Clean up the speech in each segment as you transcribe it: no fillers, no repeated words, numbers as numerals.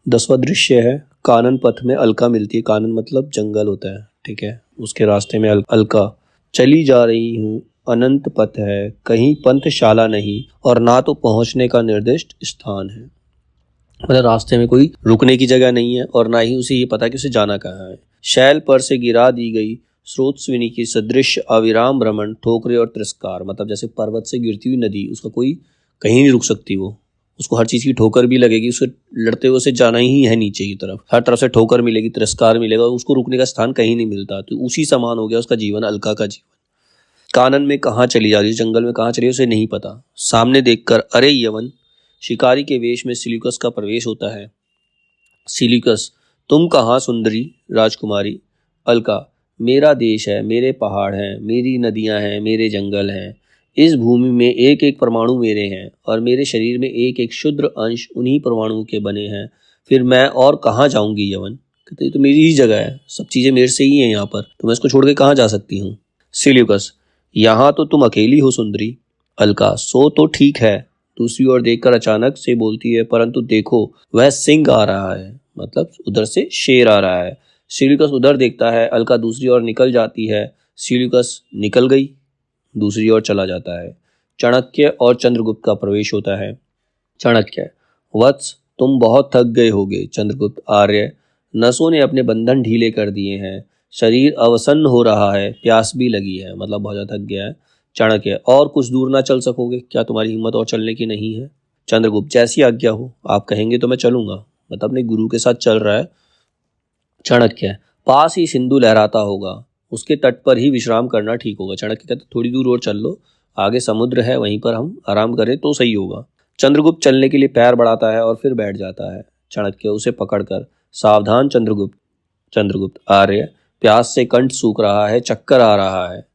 10वां दृश्य है, कानन पथ में अलका मिलती है। कानन मतलब जंगल होता है, ठीक है। उसके रास्ते में अलका चली जा रही हूँ, अनंत पथ है, कहीं पंथशाला नहीं और ना तो पहुंचने का निर्दिष्ट स्थान है। मतलब रास्ते में कोई रुकने की जगह नहीं है और ना ही उसे ये पता कि उसे जाना कहाँ है। शैल पर से गिरा दी गई स्रोतस्विनी की सदृश अविराम भ्रमण, ठोकरे और तिरस्कार। मतलब जैसे पर्वत से गिरती हुई नदी, उसका कोई कहीं नहीं रुक सकती, वो उसको हर चीज की ठोकर भी लगेगी, उसे लड़ते हुए उसे जाना ही है नीचे की तरफ, हर तरफ से ठोकर मिलेगी, तिरस्कार मिलेगा, उसको रुकने का स्थान कहीं नहीं मिलता। तो उसी समान हो गया उसका जीवन, अलका का जीवन। कानन में कहाँ चली जा रही है, जंगल में कहाँ चली है, उसे नहीं पता। सामने देखकर अरे यवन, शिकारी के वेश में सिल्यूकस का प्रवेश होता है। सिल्यूकस, तुम कहाँ सुंदरी राजकुमारी। अलका, मेरा देश है, मेरे पहाड़ हैं, मेरी नदियां हैं, मेरे जंगल हैं। इस भूमि में एक एक परमाणु मेरे हैं और मेरे शरीर में एक एक क्षुद्र अंश उन्हीं परमाणुओं के बने हैं। फिर मैं और कहाँ जाऊंगी यवन। कहते ये तो मेरी ही जगह है, सब चीजें मेरे से ही हैं यहाँ पर, तो मैं इसको छोड़ के कहाँ जा सकती हूँ। सिल्यूकस, यहाँ तो तुम अकेली हो सुंदरी। अलका, सो तो ठीक है। दूसरी ओर देखकर अचानक से बोलती है, परंतु देखो वह सिंह आ रहा है, मतलब उधर से शेर आ रहा है। सिल्यूकस उधर देखता है, अलका दूसरी ओर निकल जाती है। सिल्यूकस निकल गई, दूसरी ओर चला जाता है। चाणक्य और चंद्रगुप्त का प्रवेश होता है। चाणक्य, वत्स तुम बहुत थक गए होगे। चंद्रगुप्त आर्य, नसों ने अपने बंधन ढीले कर दिए हैं, शरीर अवसन्न हो रहा है, प्यास भी लगी है, मतलब बहुत ज्यादा थक गया है। चाणक्य, और कुछ दूर ना चल सकोगे क्या, तुम्हारी हिम्मत और चलने की नहीं है। चंद्रगुप्त, जैसी आज्ञा हो, आप कहेंगे तो मैं चलूंगा, मतलब अपने गुरु के साथ चल रहा है। चाणक्य, पास ही सिंधु लहराता होगा, उसके तट पर ही विश्राम करना ठीक होगा। चाणक्य कहते थोड़ी दूर और चल लो, आगे समुद्र है, वहीं पर हम आराम करें तो सही होगा। चंद्रगुप्त चलने के लिए पैर बढ़ाता है और फिर बैठ जाता है। चाणक्य उसे पकड़कर, सावधान चंद्रगुप्त। चंद्रगुप्त आर्य, प्यास से कंठ सूख रहा है, चक्कर आ रहा है।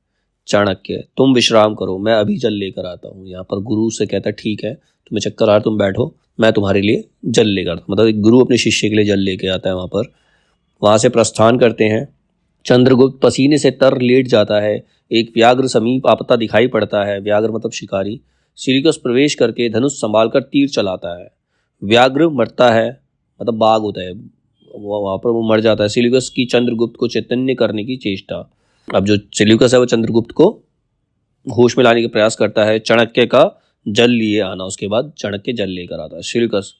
चाणक्य, तुम विश्राम करो, मैं अभी जल लेकर आता हूँ। यहाँ पर गुरु से कहता है ठीक है, तुम्हें चक्कर आ रहा, तुम बैठो, मैं तुम्हारे लिए जल लेकर आता हूँ। मतलब एक गुरु अपने शिष्य के लिए जल लेके आता है। वहां से प्रस्थान करते हैं। चंद्रगुप्त पसीने से तर लेट जाता है। एक व्याघ्र समीप आपता दिखाई पड़ता है। व्याघ्र मतलब शिकारी। सिल्यूकस प्रवेश करके धनुष संभालकर तीर चलाता है। व्याघ्र मरता है, मतलब बाघ होता है, वहां पर वो मर जाता है। सिल्यूकस की चंद्रगुप्त को चैतन्य करने की चेष्टा। अब जो सिल्यूकस है वो चंद्रगुप्त को होश में लाने का प्रयास करता है। चाणक्य का जल लिए आना, उसके बाद चाणक्य जल लेकर आता है। सिल्यूकस,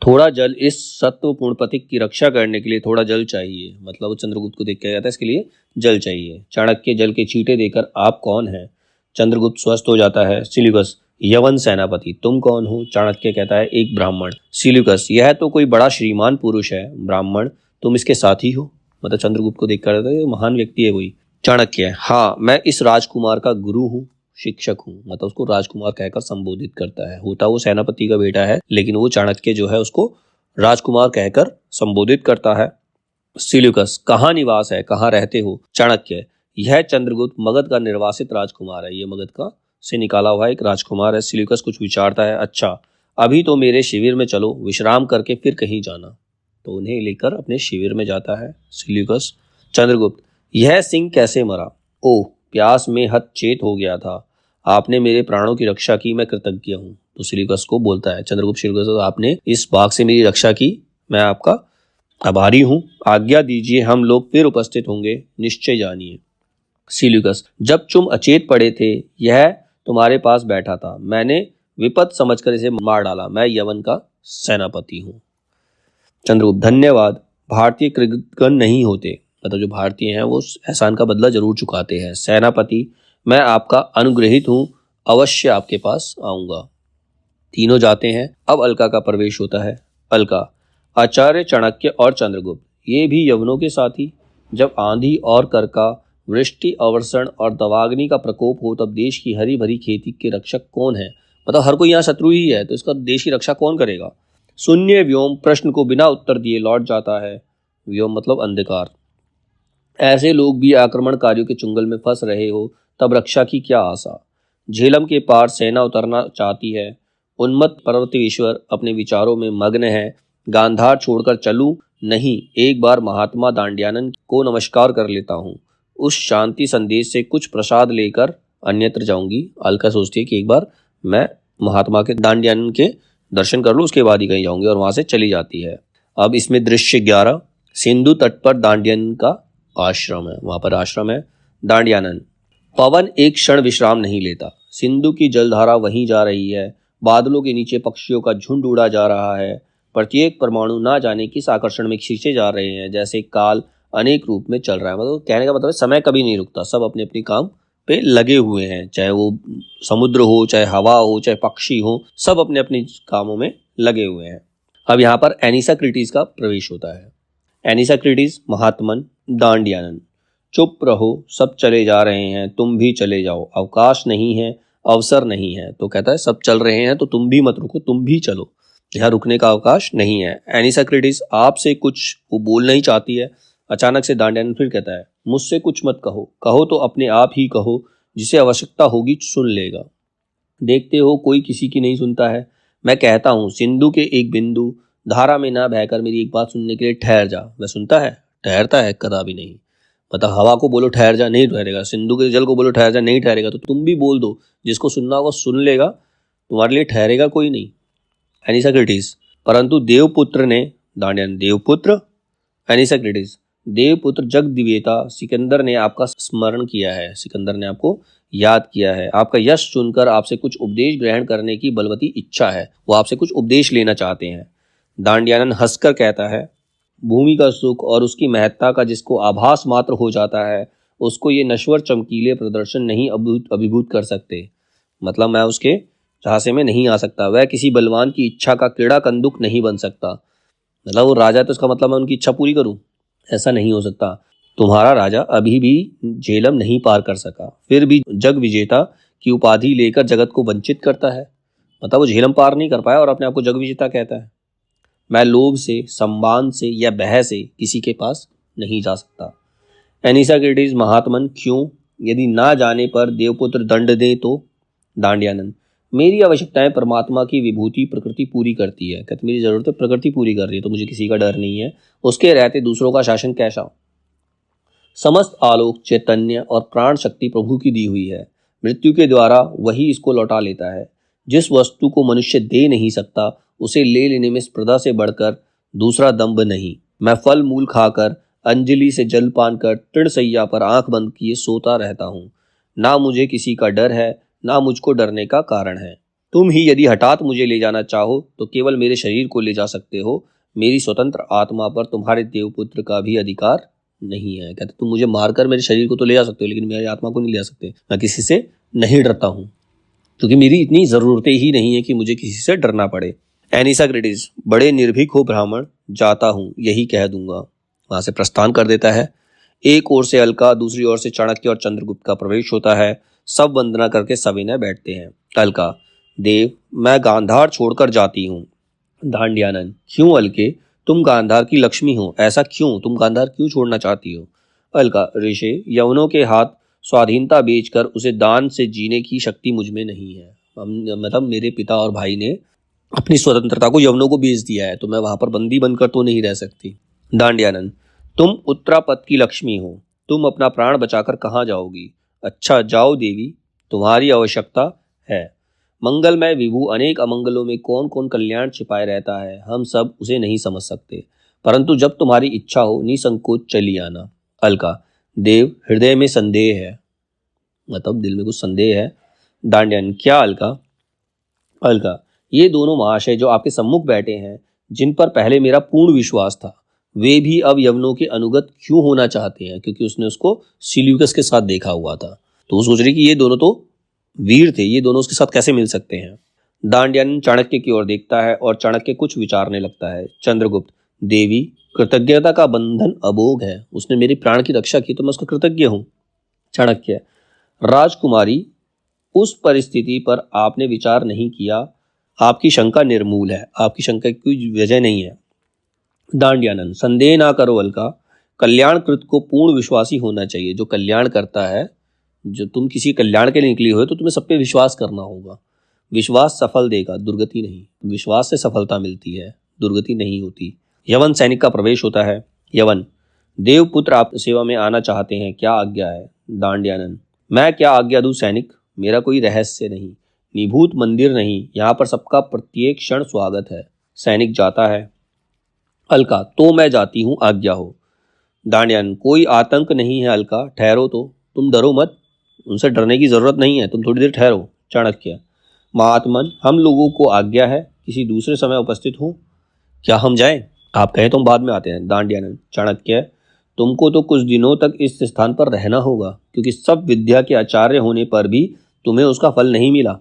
थोड़ा जल, इस सत्वपूर्ण पथिक की रक्षा करने के लिए थोड़ा जल चाहिए। मतलब वो चंद्रगुप्त को देख के कहता है इसके लिए जल चाहिए। चाणक्य जल के छींटे देकर, आप कौन हैं। चंद्रगुप्त स्वस्थ हो जाता है। सिल्यूकस, यवन सेनापति, तुम कौन हो। चाणक्य कहता है एक ब्राह्मण। सिल्यूकस, यह तो कोई बड़ा श्रीमान पुरुष है। ब्राह्मण, तुम इसके साथी हो। मतलब चंद्रगुप्त को देख कर महान व्यक्ति है कोई। चाणक्य, हाँ, मैं इस राजकुमार का गुरु हूँ, शिक्षक हूँ। मतलब उसको राजकुमार कहकर संबोधित करता है। होता वो सेनापति का बेटा है, लेकिन वो चाणक्य जो है उसको राजकुमार कहकर संबोधित करता है। सिल्यूकस, कहाँ निवास है, कहाँ रहते हो। चाणक्य, यह चंद्रगुप्त मगध का निर्वासित राजकुमार है। ये मगध का से निकाला हुआ एक राजकुमार है। सिल्यूकस कुछ विचारता है, अच्छा, अभी तो मेरे शिविर में चलो, विश्राम करके फिर कहीं जाना। तो उन्हें लेकर अपने शिविर में जाता है सिल्यूकस। चंद्रगुप्त, यह सिंह कैसे मरा। ओह, प्यास में हतचेत हो गया था, आपने मेरे प्राणों की रक्षा की, मैं कृतज्ञ हूँ। तो सिल्यूकस को बोलता है चंद्रगुप्त, सिल्यूकस, आपने इस बाघ से मेरी रक्षा की, मैं आपका आभारी हूँ, आज्ञा दीजिए, हम लोग फिर उपस्थित होंगे, निश्चय जानिए। सिल्यूकस, जब तुम अचेत पड़े थे, यह तुम्हारे पास बैठा था, मैंने विपद समझकर इसे मार डाला, मैं यवन का सेनापति हूँ। चंद्रगुप्त, धन्यवाद, भारतीय कृतज्ञ नहीं होते, मतलब जो भारतीय हैं वो एहसान का बदला जरूर चुकाते हैं। सेनापति, मैं आपका अनुग्रहित हूँ, अवश्य आपके पास आऊंगा। तीनों जाते हैं। अब अलका का प्रवेश होता है। अलका, आचार्य चाणक्य और चंद्रगुप्त, ये भी यवनों के साथी। जब आंधी और करका, वृष्टि, अवर्षण और दवाग्नि का प्रकोप हो, तब देश की हरी भरी खेती के रक्षक कौन है। मतलब हर कोई यहाँ शत्रु ही है, तो इसका देश की रक्षा कौन करेगा। शून्य व्योम प्रश्न को बिना उत्तर दिए लौट जाता है। व्योम मतलब अंधकार। ऐसे लोग भी आक्रमणकारियों के चुंगल में फंस रहे हो, तब रक्षा की क्या आशा। झेलम के पार सेना उतरना चाहती है। उन्मत्त पर्वतेश्वर अपने विचारों में मग्न है। गांधार छोड़कर चलूं नहीं, एक बार महात्मा दांड्यानन को नमस्कार कर लेता हूँ, उस शांति संदेश से कुछ प्रसाद लेकर अन्यत्र जाऊंगी। अलका सोचती है कि एक बार मैं महात्मा के दांड्यानन के दर्शन कर लूँ, उसके बाद ही कहीं जाऊंगी, और वहां से चली जाती है। अब इसमें दृश्य 11, सिंधु तट पर दांडियन का आश्रम है, वहां पर आश्रम है दांडियानन। पवन एक क्षण विश्राम नहीं लेता, सिंधु की जलधारा वहीं जा रही है, बादलों के नीचे पक्षियों का झुंड उड़ा जा रहा है, प्रत्येक परमाणु ना जाने किस आकर्षण में खींचे जा रहे हैं, जैसे काल अनेक रूप में चल रहा है। मतलब कहने का मतलब है समय कभी नहीं रुकता, सब अपने अपने काम पे लगे हुए हैं, चाहे वो समुद्र हो, चाहे हवा हो, चाहे पक्षी हो, सब अपने अपने कामों में लगे हुए हैं। अब यहाँ पर एनिसाक्रिटीज का प्रवेश होता है। एनिसाक्रिटीज महात्मन दांडियानन, चुप रहो, सब चले जा रहे हैं, तुम भी चले जाओ, अवकाश नहीं है, अवसर नहीं है। तो कहता है सब चल रहे हैं तो तुम भी मत रुको, तुम भी चलो, यहाँ रुकने का अवकाश नहीं है। एनिसाक्रिटीज आपसे कुछ वो बोलना ही चाहती है। अचानक से दांडियानन फिर कहता है, मुझसे कुछ मत कहो, कहो तो अपने आप ही कहो, जिसे आवश्यकता होगी सुन लेगा। देखते हो कोई किसी की नहीं सुनता है। मैं कहता हूँ सिंधु के एक बिंदु धारा में ना बहकर मेरी एक बात सुनने के लिए ठहर जा। वह सुनता है? ठहरता है कदापि नहीं। मतलब हवा को बोलो ठहर जा, नहीं ठहरेगा। सिंधु के जल को बोलो ठहर जा, नहीं ठहरेगा। तो तुम भी बोल दो, जिसको सुनना होगा सुन लेगा, तुम्हारे लिए ठहरेगा कोई नहीं। एनिसाक्रिटीज, परंतु देवपुत्र ने, दांडियन देवपुत्र, एनिसाक्रिटीज देवपुत्र जगदिवेता सिकंदर ने आपका स्मरण किया है, सिकंदर ने आपको याद किया है, आपका यश चुनकर आपसे कुछ उपदेश ग्रहण करने की बलवती इच्छा है, वो आपसे कुछ उपदेश लेना चाहते हैं। दांडियानन हंसकर कहता है, भूमि का सुख और उसकी महत्ता का जिसको आभास मात्र हो जाता है, उसको ये नश्वर चमकीले प्रदर्शन नहीं अभिभूत कर सकते। मतलब मैं उसके झांसे में नहीं आ सकता, वह किसी बलवान की इच्छा का कीड़ा कंदुक नहीं बन सकता। मतलब वो राजा, तो इसका मतलब मैं उनकी इच्छा पूरी करूं, ऐसा नहीं हो सकता। तुम्हारा राजा अभी भी झेलम नहीं पार कर सका, फिर भी जग विजेता की उपाधि लेकर जगत को वंचित करता है। मतलब वो झेलम पार नहीं कर पाया और अपने आप को जग विजेता कहता है। मैं लोभ से, सम्मान से या भय से किसी के पास नहीं जा सकता। एनिसाक्रिटीज महात्मन, क्यों? यदि ना जाने पर देवपुत्र दंड दे तो? दांडियानन, मेरी आवश्यकताएं परमात्मा की विभूति प्रकृति पूरी करती है। कहते मेरी जरूरत प्रकृति पूरी कर रही है, तो मुझे किसी का डर नहीं है। उसके रहते दूसरों का शासन कैसा? समस्त आलोक, चैतन्य और प्राण शक्ति प्रभु की दी हुई है। मृत्यु के द्वारा वही इसको लौटा लेता है। जिस वस्तु को मनुष्य दे नहीं सकता, उसे ले लेने में स्पर्धा से बढ़कर दूसरा दंभ नहीं। मैं फल मूल खाकर, अंजलि से जल पान कर, तृणसैया पर आंख बंद किए सोता रहता हूँ। ना मुझे किसी का डर है, ना मुझको डरने का कारण है। तुम ही यदि हठात मुझे ले जाना चाहो तो केवल मेरे शरीर को ले जा सकते हो। मेरी स्वतंत्र आत्मा पर तुम्हारे देवपुत्र का भी अधिकार नहीं है। कहते तुम मुझे मारकर मेरे शरीर को तो ले जा सकते हो, लेकिन मेरी आत्मा को नहीं ले जा सकते। मैं किसी से नहीं डरता हूँ, क्योंकि मेरी इतनी ज़रूरतें ही नहीं है कि मुझे किसी से डरना पड़े। एनिसाक्रिटीज, बड़े निर्भीक हो ब्राह्मण, जाता हूँ, यही कह दूंगा। वहां से प्रस्थान कर देता है। एक ओर से अलका, दूसरी ओर से चाणक्य और चंद्रगुप्त का प्रवेश होता है। सब वंदना करके सविनय बैठते हैं। अलका, देव, मैं गांधार छोड़कर जाती हूँ। दांडियानन, क्यों अलके? तुम गांधार की लक्ष्मी हो, ऐसा क्यों? तुम गांधार क्यों छोड़ना चाहती हो? अलका, ऋषि, यवनों के हाथ स्वाधीनता बेचकर उसे दान से जीने की शक्ति मुझ में नहीं है। मतलब मेरे पिता और भाई ने अपनी स्वतंत्रता को यवनों को बेच दिया है, तो मैं वहां पर बंदी बनकर तो नहीं रह सकती। दांडियानन, तुम उत्तरापद की लक्ष्मी हो, तुम अपना प्राण बचाकर कहाँ जाओगी? अच्छा, जाओ देवी, तुम्हारी आवश्यकता है। मंगलमय विभु अनेक अमंगलों में कौन कौन कल्याण छिपाए रहता है, हम सब उसे नहीं समझ सकते, परंतु जब तुम्हारी इच्छा हो निसंकोच चली आना। अलका, देव, हृदय में संदेह है। मतलब दिल में कुछ संदेह है। दांडियन, क्या अलका? अलका, ये दोनों महाशय जो आपके सम्मुख बैठे हैं, जिन पर पहले मेरा पूर्ण विश्वास था, वे भी अब यवनों के अनुगत क्यों होना चाहते हैं? क्योंकि उसने उसको सिल्यूकस के साथ देखा हुआ था, तो वो सोच रही कि ये दोनों तो वीर थे, ये दोनों उसके साथ कैसे मिल सकते हैं। दांडियन चाणक्य की ओर देखता है और चाणक्य कुछ विचारने लगता है। चंद्रगुप्त, देवी, कृतज्ञता का बंधन अभोग है, उसने मेरी प्राण की रक्षा की तो मैं उसका कृतज्ञ हूँ। चाणक्य, राजकुमारी, उस परिस्थिति पर आपने विचार नहीं किया, आपकी शंका निर्मूल है, आपकी शंका की कोई वजह नहीं है। दांडियानन, संदेह ना करो अलका, कल्याणकृत को पूर्ण विश्वासी होना चाहिए। जो कल्याण करता है, जो तुम किसी कल्याण के लिए निकली हो तो तुम्हें सब पे विश्वास करना होगा। विश्वास सफल देगा, दुर्गति नहीं। विश्वास से सफलता मिलती है, दुर्गति नहीं होती। यवन सैनिक का प्रवेश होता है। यवन, देवपुत्र आप सेवा में आना चाहते हैं, क्या आज्ञा है? दांडियानन, मैं क्या आज्ञा दूं सैनिक, मेरा कोई रहस्य नहीं, निभूत मंदिर नहीं, यहाँ पर सबका प्रत्येक क्षण स्वागत है। सैनिक जाता है। अलका, तो मैं जाती हूँ, आज्ञा हो। दांड्यान, कोई आतंक नहीं है अलका, ठहरो तो, तुम डरो मत, उनसे डरने की जरूरत नहीं है, तुम थोड़ी देर ठहरो। चाणक्य, महात्मन, हम लोगों को आज्ञा है, किसी दूसरे समय उपस्थित हूँ, क्या हम जाएं? आप कहें तो हम बाद में आते हैं। दांड्यानंद, चाणक्य, तुमको तो कुछ दिनों तक इस स्थान पर रहना होगा, क्योंकि सब विद्या के आचार्य होने पर भी तुम्हें उसका फल नहीं मिला,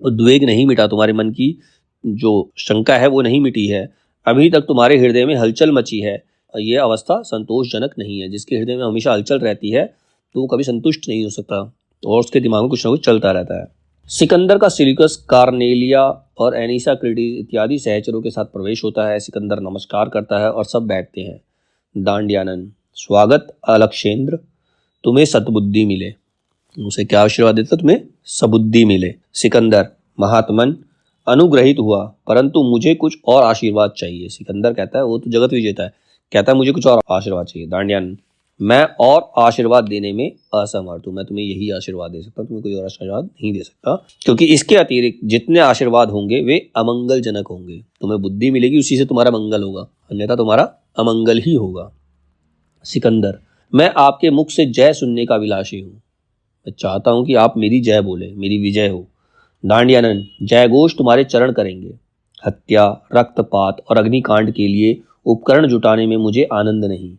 उद्वेग नहीं मिटा, तुम्हारे मन की जो शंका है वो नहीं मिटी है, अभी तक तुम्हारे हृदय में हलचल मची है। ये अवस्था संतोषजनक नहीं है। जिसके हृदय में हमेशा हलचल रहती है तो वो कभी संतुष्ट नहीं हो सकता और उसके दिमाग में कुछ ना कुछ चलता रहता है। सिकंदर का सिलिकस, कार्नेलिया और एनिसा क्रिटीज इत्यादि सहचरों के साथ प्रवेश होता है। सिकंदर नमस्कार करता है और सब बैठते हैं। दांड्यानन, स्वागत अलक्षेंद्र, तुम्हें सद्बुद्धि मिले। उसे क्या आशीर्वाद देता? तुम्हें सबुद्धि मिले। सिकंदर, महात्मन, अनुग्रहित हुआ, परंतु मुझे कुछ और आशीर्वाद चाहिए। सिकंदर कहता है, वो तो जगत विजेता है, कहता है मुझे कुछ और आशीर्वाद चाहिए। दांड्यान, मैं और आशीर्वाद देने में असमर्थ हूं, मैं तुम्हें यही आशीर्वाद दे सकता हूं, तुम्हें कोई और आशीर्वाद नहीं दे सकता, क्योंकि इसके अतिरिक्त जितने आशीर्वाद होंगे वे अमंगलजनक होंगे। तुम्हें बुद्धि मिलेगी, उसी से तुम्हारा मंगल होगा, अन्यथा तुम्हारा अमंगल ही होगा। सिकंदर, मैं आपके मुख से जय सुनने का अभिलाषी हूँ, मैं चाहता हूं कि आप मेरी जय बोले, मेरी विजय हो। दांड्यानन, जय घोष तुम्हारे चरण करेंगे। हत्या, रक्तपात और अग्निकांड के लिए उपकरण जुटाने में मुझे आनंद नहीं।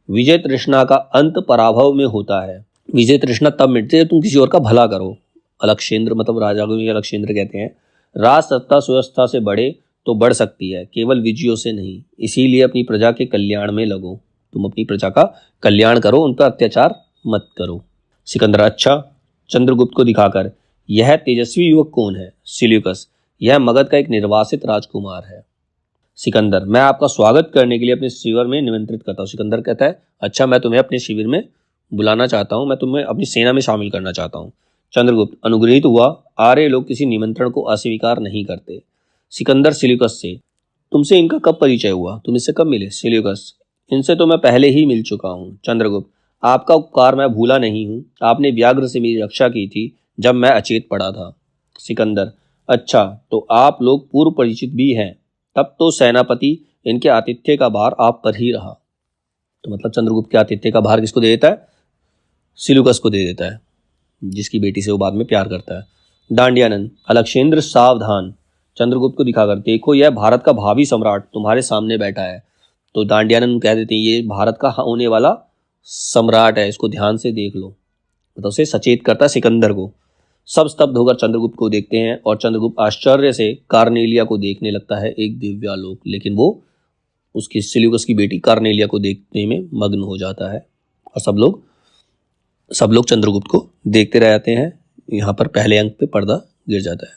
विजय तृष्णा का अंत पराभव में होता है। विजय तृष्णा तब मिटती है तुम किसी और का भला करो। अलक्षेंद्र मतलब राजा को अलक्षेंद्र कहते हैं। राज सत्ता सुव्यवस्था से बढ़े तो बढ़ सकती है, केवल विजयों से नहीं, इसीलिए अपनी प्रजा के कल्याण में लगो। तुम अपनी प्रजा का कल्याण करो, उन पर अत्याचार मत करो। सिकंदर, अच्छा। चंद्रगुप्त को दिखाकर, यह तेजस्वी युवक कौन है? सिल्यूकस, यह मगध का एक निर्वासित राजकुमार है। सिकंदर, मैं आपका स्वागत करने के लिए अपने शिविर में निमंत्रित करता हूँ। सिकंदर कहता है, अच्छा, मैं तुम्हें अपने शिविर में बुलाना चाहता हूँ, मैं तुम्हें अपनी सेना में शामिल करना चाहता हूँ। चंद्रगुप्त, अनुग्रहित हुआ, आर्य लोग किसी निमंत्रण को अस्वीकार नहीं करते। सिकंदर सिल्यूकस से, तुमसे इनका कब परिचय हुआ, तुम इससे कब मिले? सिल्यूकस, इनसे तो मैं पहले ही मिल चुका हूँ। चंद्रगुप्त, आपका उपकार मैं भूला नहीं हूँ, आपने व्याघ्र से मेरी रक्षा की थी जब मैं अचेत पड़ा था। सिकंदर, अच्छा, तो आप लोग पूर्व परिचित भी हैं, तब तो सेनापति इनके आतिथ्य का भार आप पर ही रहा। तो मतलब चंद्रगुप्त के आतिथ्य का भार किसको दे देता है? सिल्यूकस को दे देता है, जिसकी बेटी से वो बाद में प्यार करता है। दांड्यानन, अलक्षेंद्र सावधान, चंद्रगुप्त को दिखाकर, देखो यह भारत का भावी सम्राट तुम्हारे सामने बैठा है। तो दांड्यानन कह देते हैं, ये भारत का होने वाला सम्राट है, इसको ध्यान से देख लो, मतलब उसे सचेत करता है सिकंदर को। सब स्तब्ध होकर चंद्रगुप्त को देखते हैं और चंद्रगुप्त आश्चर्य से कार्नेलिया को देखने लगता है, एक दिव्यालोक, लेकिन वो उसकी सिल्यूकस की बेटी कार्नेलिया को देखने में मग्न हो जाता है और सब लोग चंद्रगुप्त को देखते रह जाते हैं। यहाँ पर पहले अंक पे पर्दा गिर जाता है।